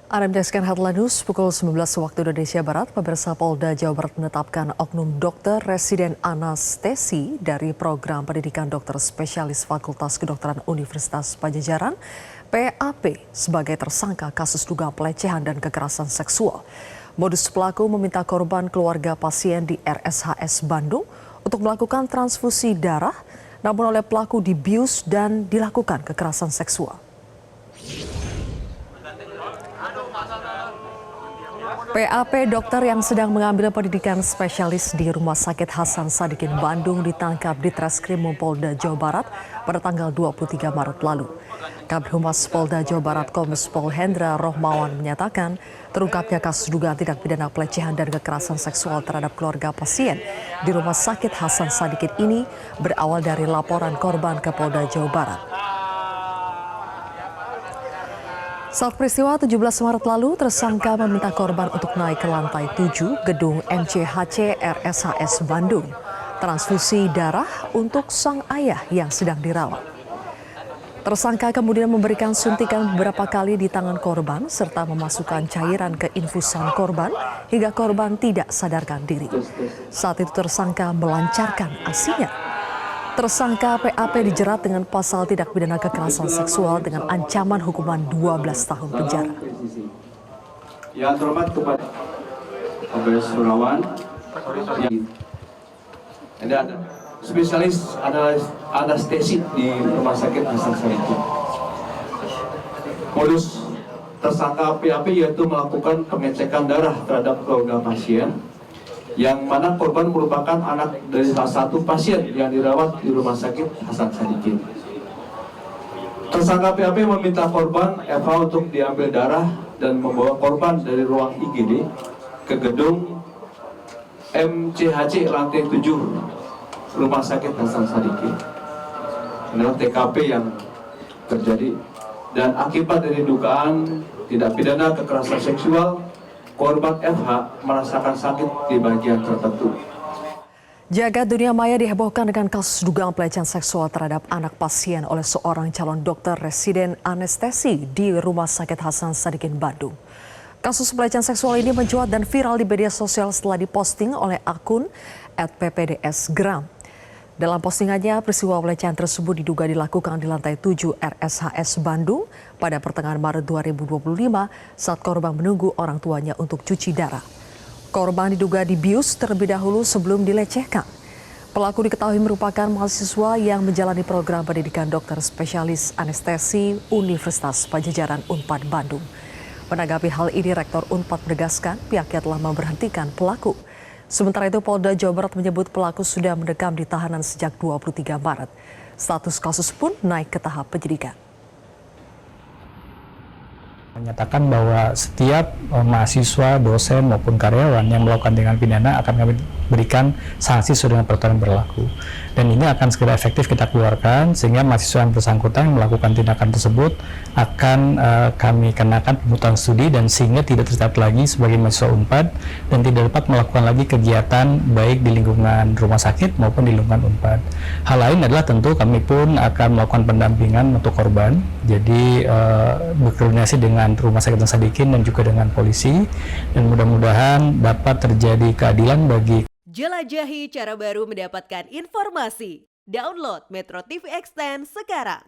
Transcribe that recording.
Anda menyaksikan Headline News pukul 19 waktu Indonesia Barat. Pemirsa Polda Jawa Barat menetapkan oknum dokter residen anestesi dari program pendidikan dokter spesialis Fakultas Kedokteran Universitas Padjadjaran (PAP) sebagai tersangka kasus dugaan pelecehan dan kekerasan seksual. Modus pelaku meminta korban keluarga pasien di RSHS Bandung untuk melakukan transfusi darah, namun oleh pelaku dibius dan dilakukan kekerasan seksual. PAP dokter yang sedang mengambil pendidikan spesialis di Rumah Sakit Hasan Sadikin Bandung ditangkap di Treskrim Polda Jawa Barat pada tanggal 23 Maret lalu. Kabid Humas Polda Jawa Barat Kombes Pol Hendra Rohmawan menyatakan terungkapnya kasus dugaan tindak pidana pelecehan dan kekerasan seksual terhadap keluarga pasien di Rumah Sakit Hasan Sadikin ini berawal dari laporan korban ke Polda Jawa Barat. Saat peristiwa 17 Maret lalu, tersangka meminta korban untuk naik ke lantai 7 gedung MCHC RSHS Bandung, transfusi darah untuk sang ayah yang sedang dirawat. Tersangka kemudian memberikan suntikan beberapa kali di tangan korban serta memasukkan cairan ke infusan korban hingga korban tidak sadarkan diri. Saat itu tersangka melancarkan aksinya. Tersangka PAP dijerat dengan pasal tindak pidana kekerasan seksual dengan ancaman hukuman 12 tahun penjara. Yang terhormat kepada Kombes Surawan, ini ada spesialis anestesi di Rumah Sakit Hasan Sadikin. Modus tersangka PAP yaitu melakukan pengecekan darah terhadap keluarga pasien, yang mana korban merupakan anak dari salah satu pasien yang dirawat di Rumah Sakit Hasan Sadikin. Tersangka PAP meminta korban Eva untuk diambil darah dan membawa korban dari ruang IGD ke gedung MCHC lantai 7 Rumah Sakit Hasan Sadikin. Inilah TKP yang terjadi, dan akibat dari dugaan tindak pidana kekerasan seksual, korban FH merasakan sakit di bagian tertentu. Jagat dunia maya dihebohkan dengan kasus dugaan pelecehan seksual terhadap anak pasien oleh seorang calon dokter residen anestesi di Rumah Sakit Hasan Sadikin Bandung. Kasus pelecehan seksual ini mencuat dan viral di media sosial setelah diposting oleh akun @ppdsgram. Dalam postingannya, peristiwa pelecehan tersebut diduga dilakukan di lantai 7 RSHS Bandung pada pertengahan Maret 2025 saat korban menunggu orang tuanya untuk cuci darah. Korban diduga dibius terlebih dahulu sebelum dilecehkan. Pelaku diketahui merupakan mahasiswa yang menjalani program pendidikan dokter spesialis anestesi Universitas Padjadjaran Unpad Bandung. Menanggapi hal ini, Rektor Unpad menegaskan pihaknya telah memberhentikan pelaku. Sementara itu, Polda Jawa Barat menyebut pelaku sudah mendekam di tahanan sejak 23 Maret. Status kasus pun naik ke tahap penyidikan. Menyatakan bahwa setiap mahasiswa, dosen maupun karyawan yang melakukan tindakan pidana akan kami berikan sanksi sesuai dengan peraturan berlaku. Dan ini akan segera efektif kita keluarkan sehingga mahasiswa yang bersangkutan yang melakukan tindakan tersebut akan kami kenakan pemutaran studi dan sehingga tidak tercatat lagi sebagai mahasiswa Unpad dan tidak dapat melakukan lagi kegiatan baik di lingkungan rumah sakit maupun di lingkungan Unpad. Hal lain adalah tentu kami pun akan melakukan pendampingan untuk korban. Jadi berkoordinasi dengan Rumah Sakit Hasan Sadikin dan juga dengan polisi, dan mudah-mudahan dapat terjadi keadilan bagi. Jelajahi cara baru mendapatkan informasi. Download Metro TV Extend sekarang.